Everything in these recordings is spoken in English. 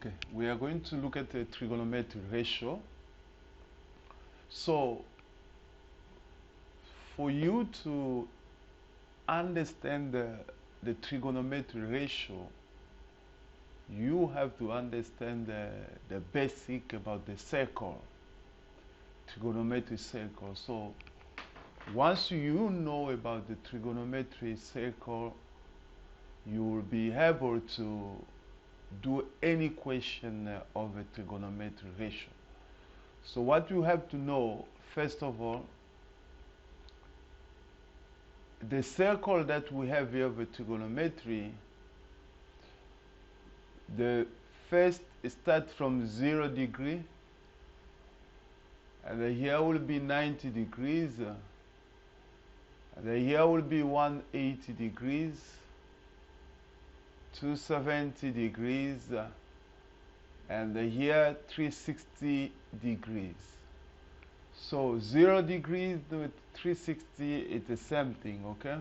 Okay, we are going to look at the trigonometric ratio. So, for you to understand the trigonometric ratio, you have to understand the basic about the circle, trigonometric circle. So, once you know about the trigonometric circle, you will be able to do any question of a trigonometric ratio. So what you have to know, first of all, the circle that we have here with trigonometry, the first start from 0 degree, and here will be 90 degrees, and here will be 180 degrees, 270 degrees, and here 360 degrees. So 0 degrees with 360 is the same thing, okay?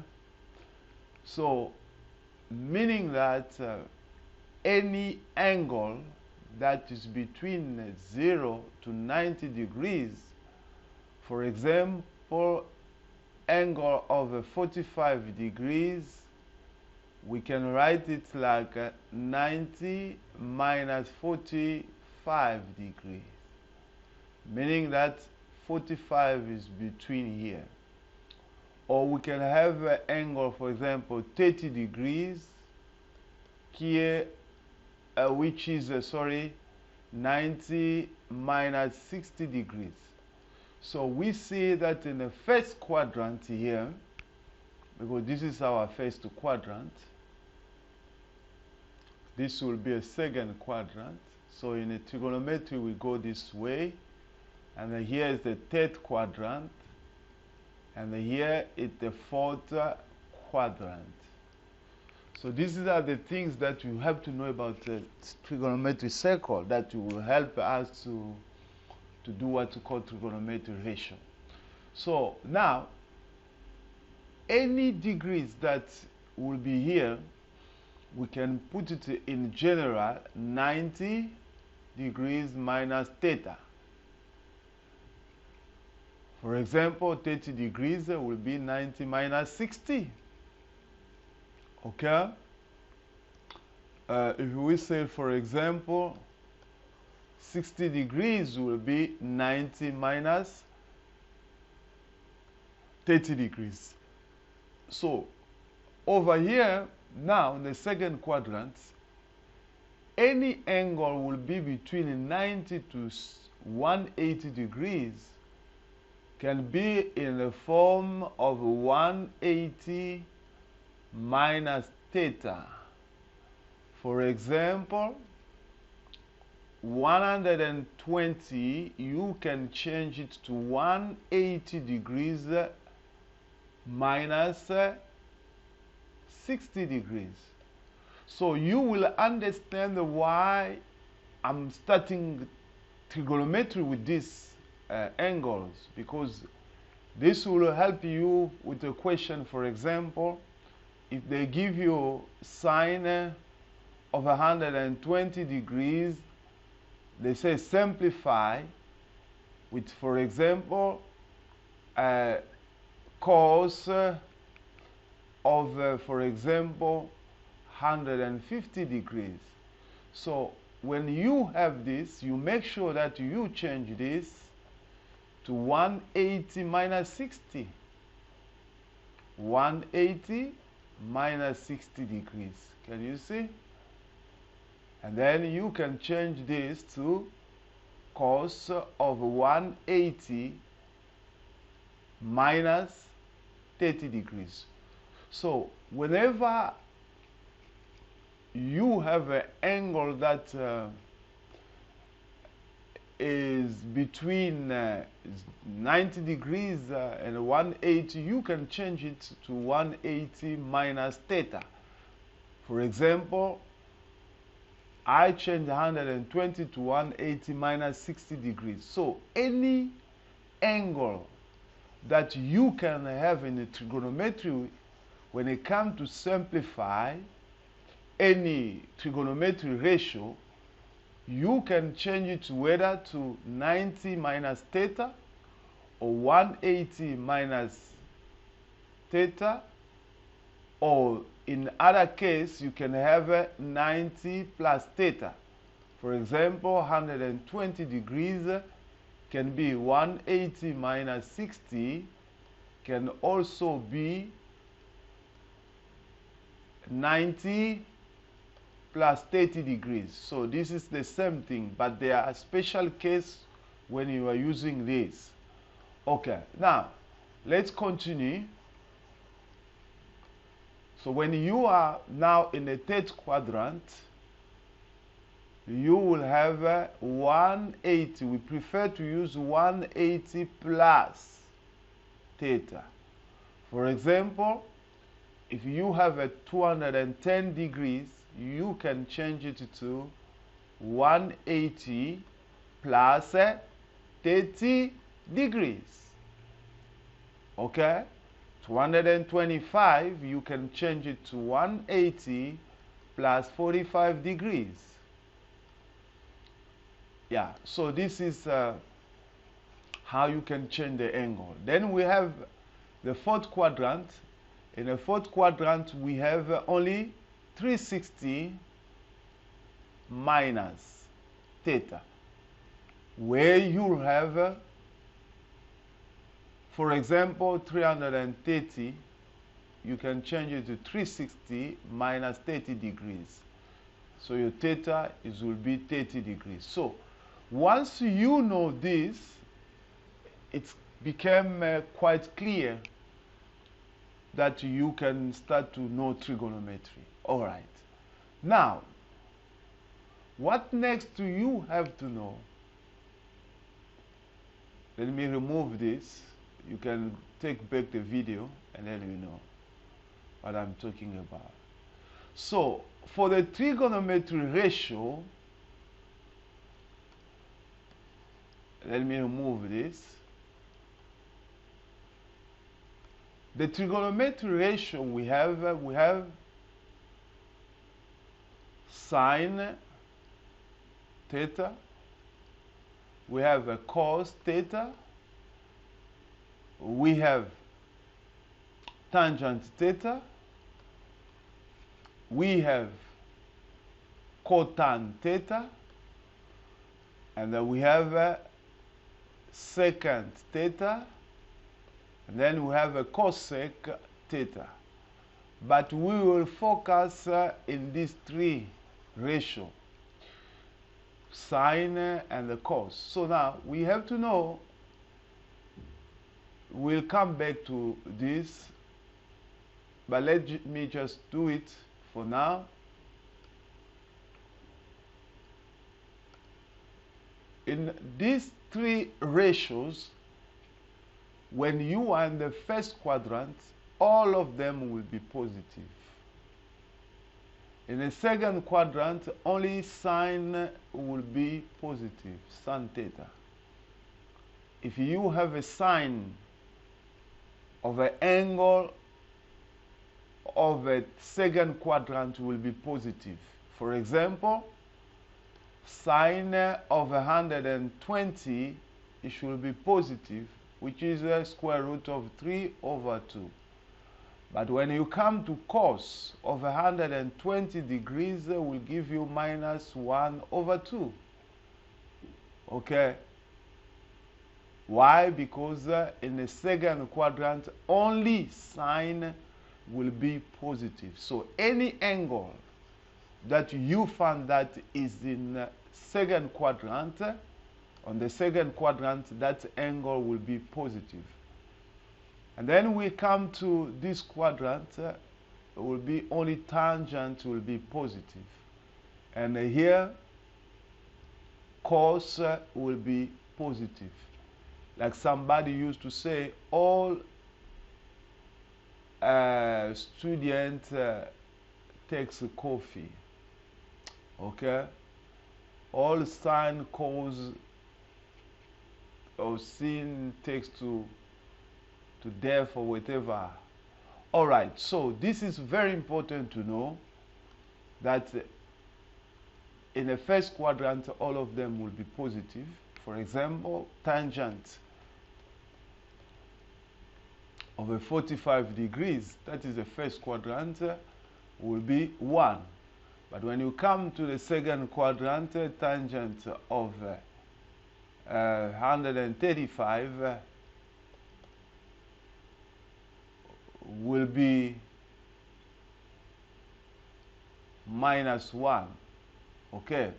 So meaning that any angle that is between 0 to 90 degrees, for example, angle of 45 degrees, we can write it like 90 minus 45 degrees, meaning that 45 is between here. Or we can have an angle, for example, 30 degrees here, which is 90 minus 60 degrees. So we see that in the first quadrant here, because this is our first quadrant, this will be a second quadrant. So in a trigonometry we go this way, and then here is the third quadrant, and then here is the fourth quadrant. So these are the things that you have to know about the trigonometric circle that will help us to do what we call trigonometric ratio. So now, any degrees that will be here, we can put it in general 90 degrees minus theta. For example, 30 degrees will be 90 minus 60. Okay? If we say, for example, 60 degrees will be 90 minus 30 degrees. So, over here, now, in the second quadrant, any angle will be between 90 to 180 degrees can be in the form of 180 minus theta. For example, 120, you can change it to 180 degrees minus 60 degrees. So you will understand why I'm starting trigonometry with these angles, because this will help you with a question. For example, if they give you sine of 120 degrees, they say simplify with, for example, cos of, for example, 150 degrees. So when you have this, you make sure that you change this to 180 minus 60. 180 minus 60 degrees. Can you see? And then you can change this to cos of 180 minus 30 degrees. So whenever you have an angle that is between 90 degrees and 180, you can change it to 180 minus theta. For example, I change 120 to 180 minus 60 degrees. So any angle that you can have in the trigonometry, when it comes to simplify any trigonometric ratio, you can change it whether to 90 minus theta or 180 minus theta, or in other case you can have 90 plus theta. For example, 120 degrees can be 180 minus 60, can also be 90 plus 30 degrees. So this is the same thing, but there are special cases when you are using this. Okay, now let's continue. So when you are now in the third quadrant, you will have 180. We prefer to use 180 plus theta. For example, if you have a 210 degrees, you can change it to 180 plus 30 degrees. Okay? 225, you can change it to 180 plus 45 degrees. Yeah, so this is how you can change the angle. Then we have the fourth quadrant. In the fourth quadrant, we have only 360 minus theta, where you have, for example, 330, you can change it to 360 minus 30 degrees. So your theta will be 30 degrees. So once you know this, it became quite clear that you can start to know trigonometry. All right. Now, what next do you have to know? Let me remove this. You can take back the video and then you know what I'm talking about. So, for the trigonometry ratio, let me remove this. The trigonometry ratio we have sine theta, we have a cos theta, we have tangent theta, we have cotan theta, and then we have secant theta, and then we have a cosec theta. But we will focus in these three ratios, sine and the cos. So now we have to know, we'll come back to this, but let me just do it for now. In these three ratios, when you are in the first quadrant, all of them will be positive. In the second quadrant, only sine will be positive, sin theta. If you have a sine of an angle of a second quadrant will be positive. For example, sine of 120, it should be positive, which is a square root of 3 over 2. But when you come to cos of 120 degrees, will give you minus 1 over 2. Okay? Why? Because in the second quadrant, only sine will be positive. So any angle that you find that is in second quadrant, on the second quadrant, that angle will be positive. And then we come to this quadrant, it will be only tangent will be positive. And here, cos will be positive. Like somebody used to say, all student takes coffee. Okay? All sine, cos, or sin takes to death or whatever. All right, so this is very important to know that in the first quadrant, all of them will be positive. For example, tangent of a 45 degrees, that is the first quadrant, will be 1. But when you come to the second quadrant, tangent of 135 will be -1. Okay,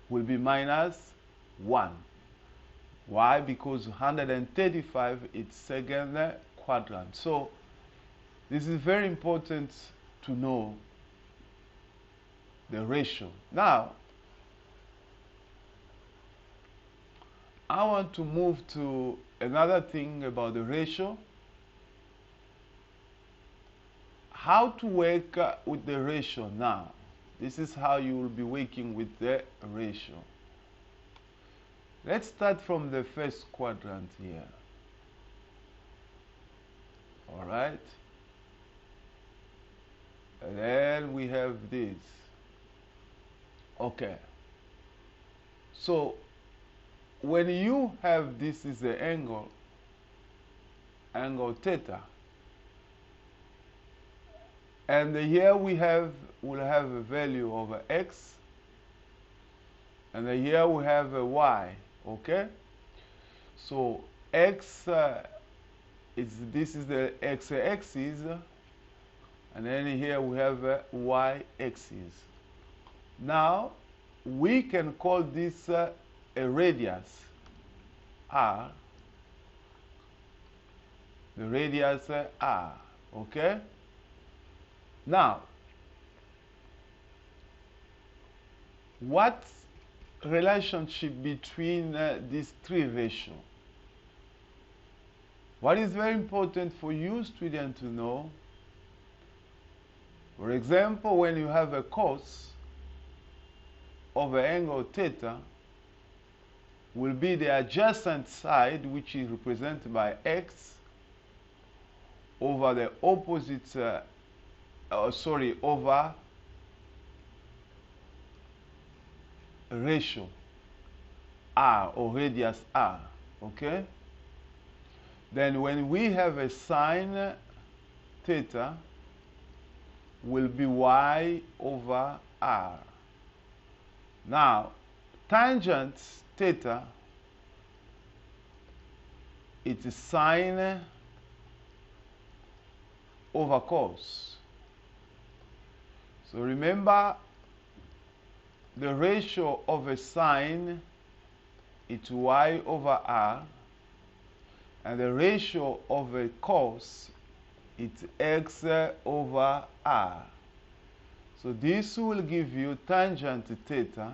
will be -1. Why? Because 135 is second quadrant. So this is very important to know the ratio. Now I want to move to another thing about the ratio. How to work with the ratio now. This is how you will be working with the ratio. Let's start from the first quadrant here. All right. And then we have this. Okay. So when you have this is the angle theta, and here we'll have a value of x, and here we have a y. Okay, so x this is the x-axis, and then here we have a y-axis. Now we can call this a radius r, the radius r. Okay, now what relationship between these three ratios? What is very important for you students to know, for example, when you have a cos of an angle theta, will be the adjacent side, which is represented by x, over the opposite over ratio r, or radius r. Okay, then when we have a sine theta, will be y over r. Now tangent theta, it is sine over cos. So remember, the ratio of a sine is y over r, and the ratio of a cos is x over r. So this will give you tangent theta.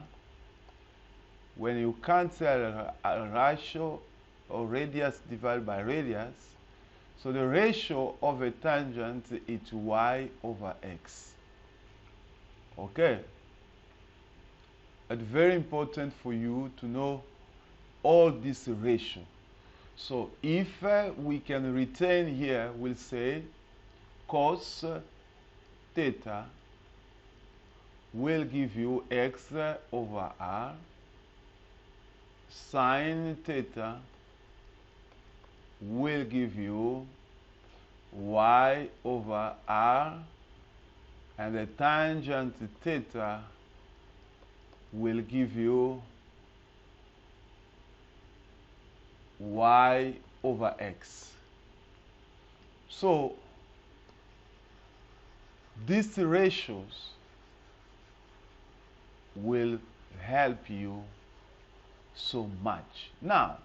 When you cancel a ratio or radius divided by radius, so the ratio of a tangent is y over x. Okay, it's very important for you to know all this ratio. So if we can retain here, we'll say cos theta will give you x over r, sine theta will give you y over r, and the tangent theta will give you y over x. So these ratios will help you so much. Now,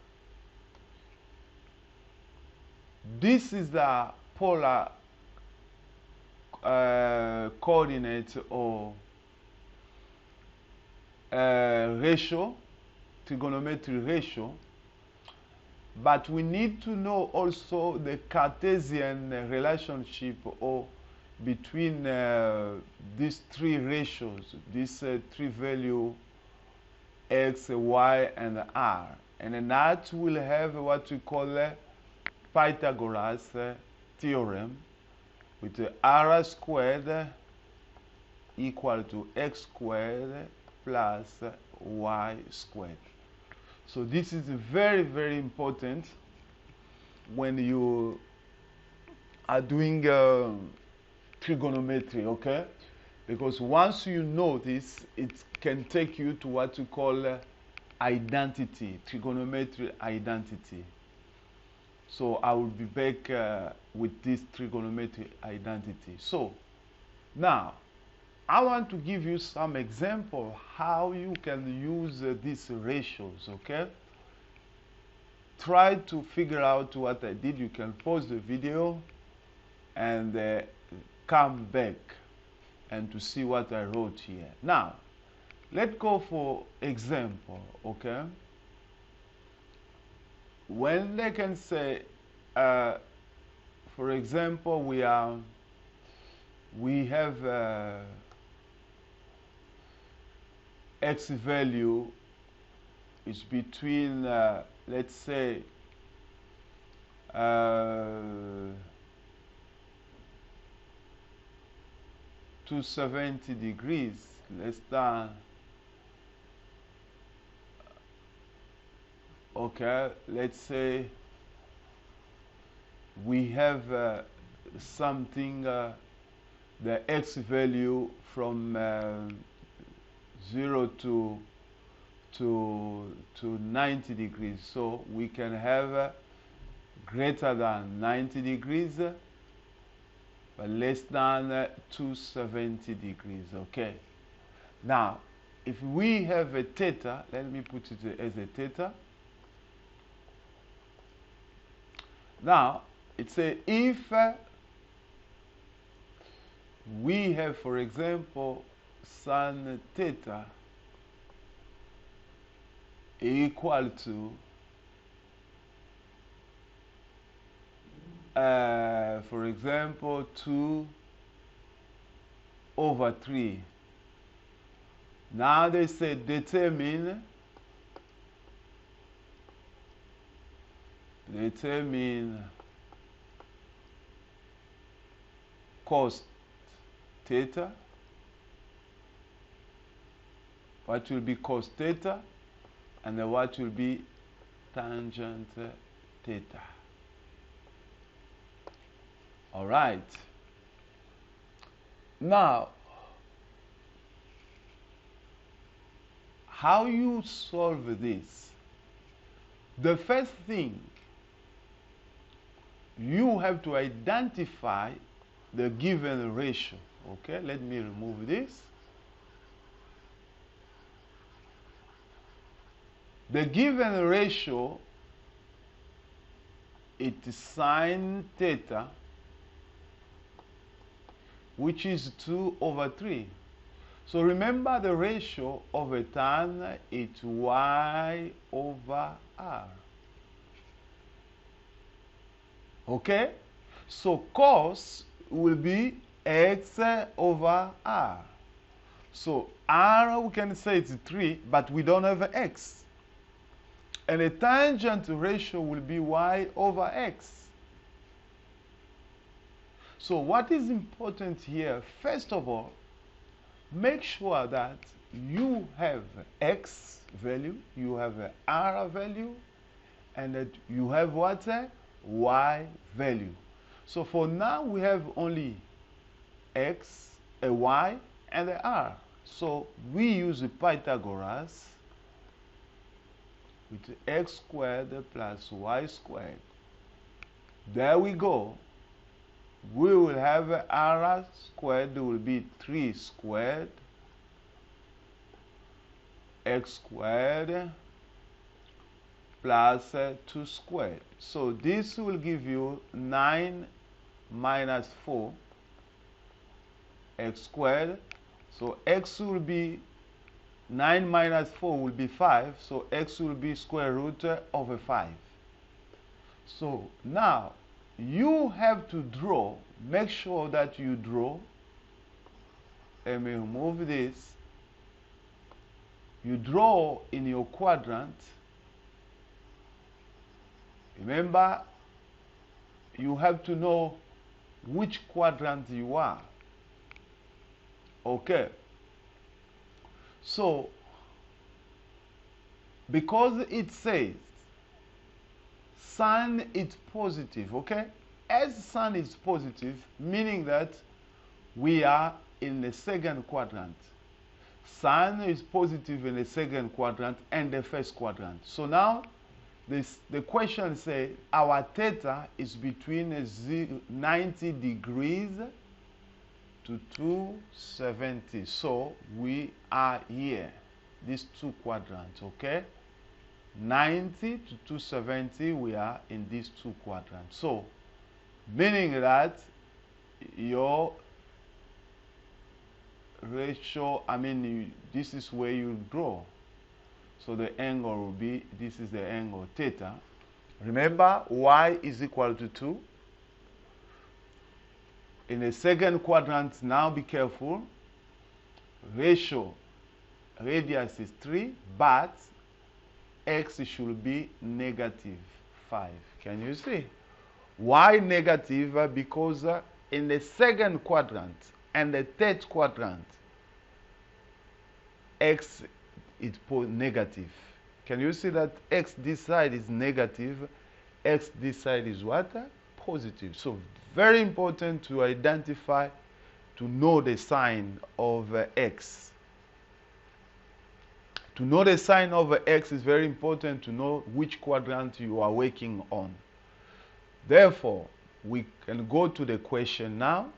this is the polar coordinate or ratio, trigonometric ratio, but we need to know also the Cartesian relationship or between these three ratios, these three value x, y, and r, and then that will have what we call Pythagoras theorem, with r squared equal to x squared plus y squared. So this is very, very important when you are doing trigonometry, okay? Because once you know this, it can take you to what you call identity, trigonometry identity. So I will be back with this trigonometry identity. So now I want to give you some example how you can use these ratios, okay? Try to figure out what I did. You can pause the video and come back and to see what I wrote here. Now, let's go for example, okay? When they can say, for example, we have x value is between, let's say, 270 degrees less than, okay, let's say we have something, the x value from 0 to 90 degrees. So we can have greater than 90 degrees but less than 270 degrees, okay? Now, if we have a theta, let me put it as a theta. Now, it says if we have, for example, sin theta equal to for example 2/3. Now they say determine cos theta. What will be cos theta and what will be tangent theta. All right. Now, how you solve this? The first thing, you have to identify the given ratio. Okay, let me remove this. The given ratio, it is sin theta, which is 2/3. So remember the ratio of a tan is y/r. Okay? So cos will be x/r. So r, we can say it's 3, but we don't have x. And the tangent ratio will be y/x. So what is important here, first of all, make sure that you have x value, you have a r value, and that you have what? Y value. So for now, we have only x, a y, and a r. So we use Pythagoras with x squared plus y squared. There we go. We will have r squared will be 3 squared x squared plus 2 squared. So this will give you 9 minus 4 x squared. So x will be 9 minus 4 will be 5. So x will be square root over 5. So now you have to draw, make sure that you draw. Let me remove this. You draw in your quadrant. Remember, you have to know which quadrant you are. Okay. So, because it says sine is positive, okay? As sine is positive, meaning that we are in the second quadrant. Sine is positive in the second quadrant and the first quadrant. So now, the question says our theta is between 90 degrees to 270. So we are here, these two quadrants, okay? 90 to 270, we are in these two quadrants. So, meaning that your ratio, this is where you draw. So the angle will be, this is the angle theta. Remember, y is equal to 2. In the second quadrant, now be careful. Ratio, radius is 3, but x should be negative 5. Can you see? Why negative? Because in the second quadrant and the third quadrant, x is negative. Can you see that x this side is negative, x this side is what? Positive. So very important to identify, to know the sign of x. To know the sign of x is very important to know which quadrant you are working on. Therefore, we can go to the question now.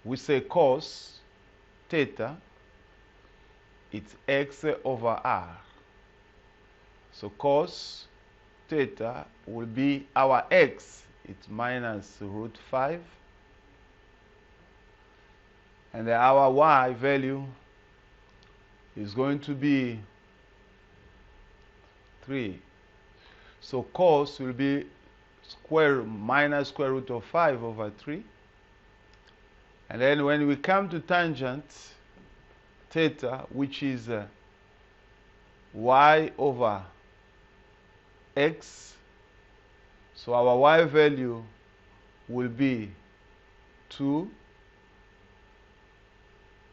We say cos theta, it's x over r. So cos theta will be our x, it's minus root 5. And our y value is going to be 3. So cos will be minus square root of 5 over 3. And then when we come to tangent theta, which is y over x, so our y value will be 2.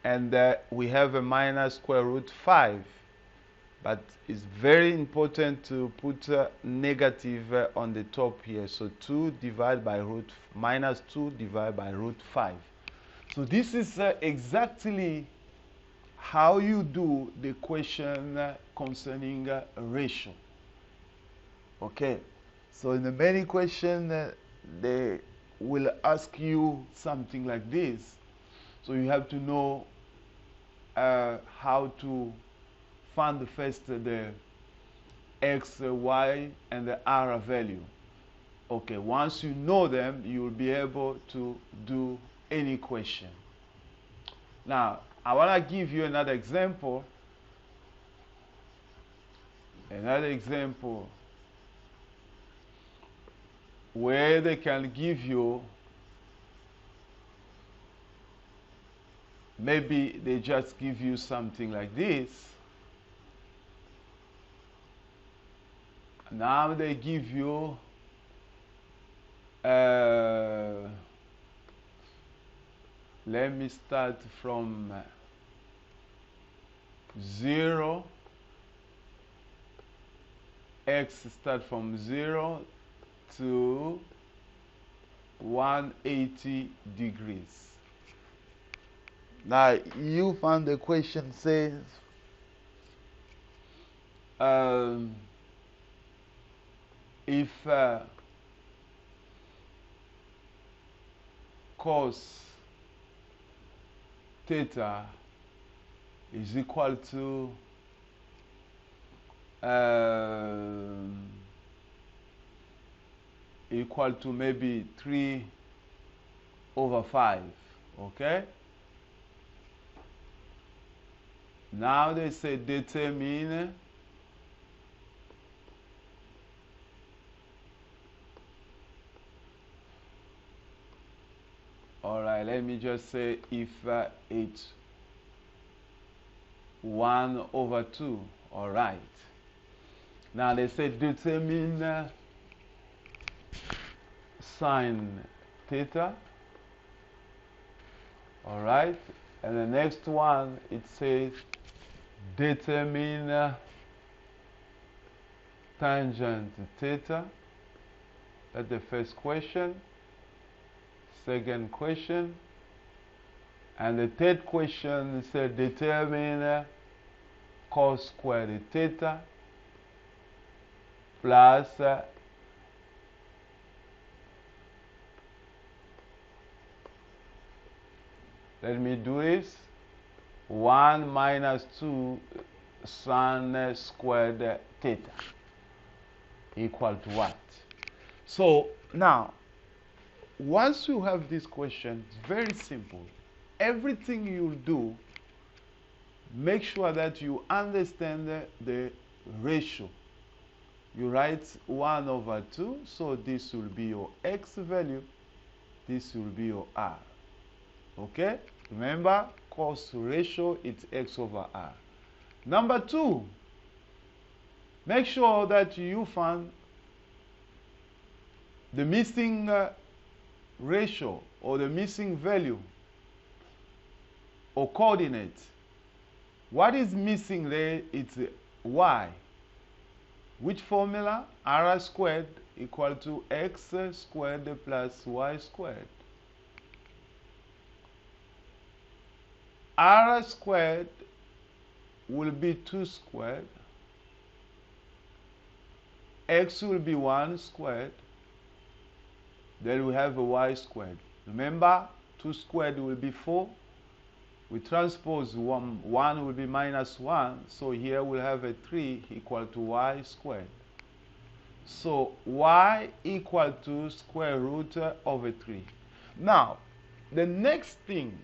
And we have a minus square root 5. But it's very important to put negative on the top here. So 2 divided by minus 2 divided by root 5. So this is exactly how you do the question concerning ratio. Okay. So in the many questions, they will ask you something like this. So you have to know how to find first the x, y, and the r value. Okay, once you know them, you will be able to do any question. Now, I want to give you another example. Another example where they can give you, maybe they just give you something like this. Now they give you let me start from 0. X start from 0 to 180 degrees. Now you found the question says if cos theta is equal to maybe 3 over 5, okay? Now they say determine alright, let me just say if it's 1 over 2, alright. Now they say determine sine theta All right, and the next one, it says determine tangent theta. That's the first question. Second question, and the third question says determine cos squared theta plus let me do this, 1 minus 2 sin squared theta equal to what? So now, once you have this question, it's very simple. Everything you do, make sure that you understand the ratio. You write 1 over 2, so this will be your x value, this will be your r. Okay? Remember, cos ratio, it's x over r. Number 2, make sure that you find the missing ratio or the missing value or coordinate. What is missing there? It's y. Which formula? R squared equal to x squared plus y squared. R squared will be 2 squared. X will be 1 squared. Then we have a y squared. Remember, 2 squared will be 4. We transpose 1 will be minus 1. So here we'll have a 3 equal to y squared. So y equal to square root over 3. Now, the next thing,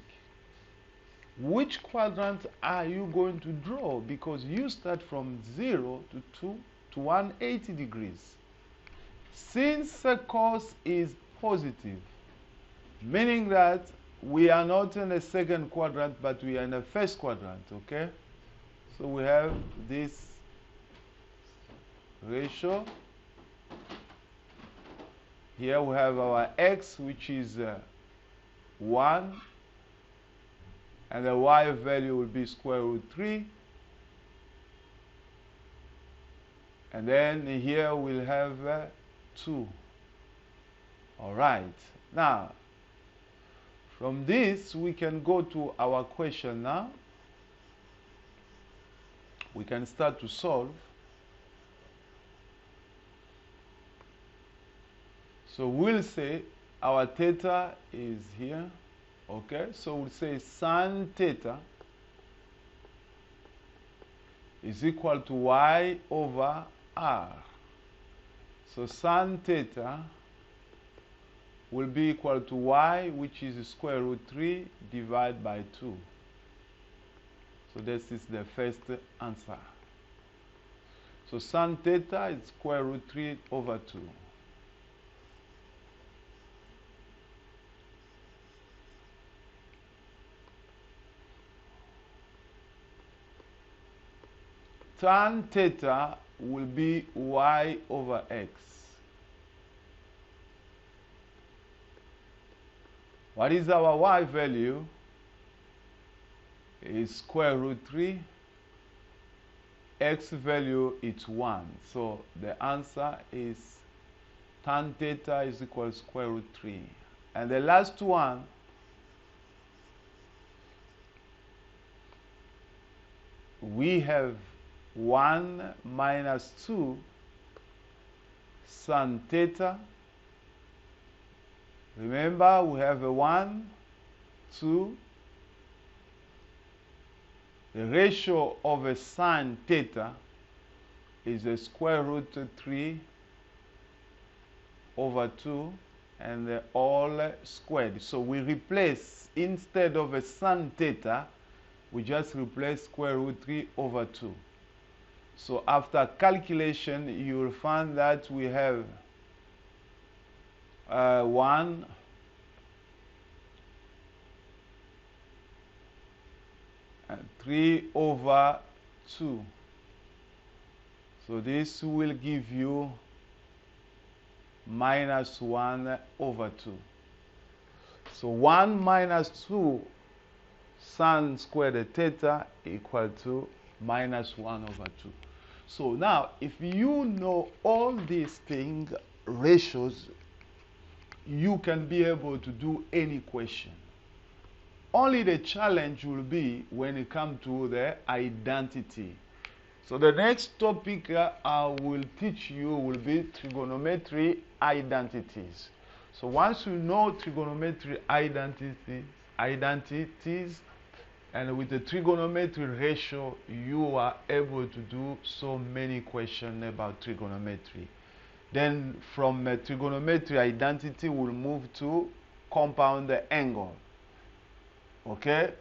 which quadrant are you going to draw? Because you start from 0 to 2 to 180 degrees. Since cos is positive, meaning that we are not in the second quadrant, but we are in the first quadrant, okay? So we have this ratio. Here we have our x, which is 1, and the y value will be square root 3. And then here we'll have 2. All right. Now, from this, we can go to our question now. We can start to solve. So we'll say our theta is here. Okay, so we'll say sin theta is equal to y over r. So sin theta will be equal to y, which is square root 3 divided by 2. So this is the first answer. So sin theta is square root 3 over 2. Tan theta will be y over x. What is our y value? Is square root 3. X value is 1. So the answer is tan theta is equal to square root 3. And the last one, we have 1 minus 2 sin theta. Remember, we have a 1, 2. The ratio of a sin theta is a square root 3 over 2, and they're all squared. So we replace, instead of a sin theta, we just replace square root 3 over 2. So after calculation, you will find that we have 1 and 3 over 2. So this will give you minus 1 over 2. So 1 minus 2 Sin squared theta equal to minus 1 over 2. So now, if you know all these things, ratios, you can be able to do any question. Only the challenge will be when it comes to the identity. So the next topic I will teach you will be trigonometry identities. So once you know trigonometry identities, and with the trigonometry ratio, you are able to do so many questions about trigonometry. Then from trigonometry identity, we'll move to compound angle. Okay?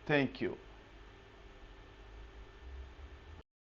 Thank you.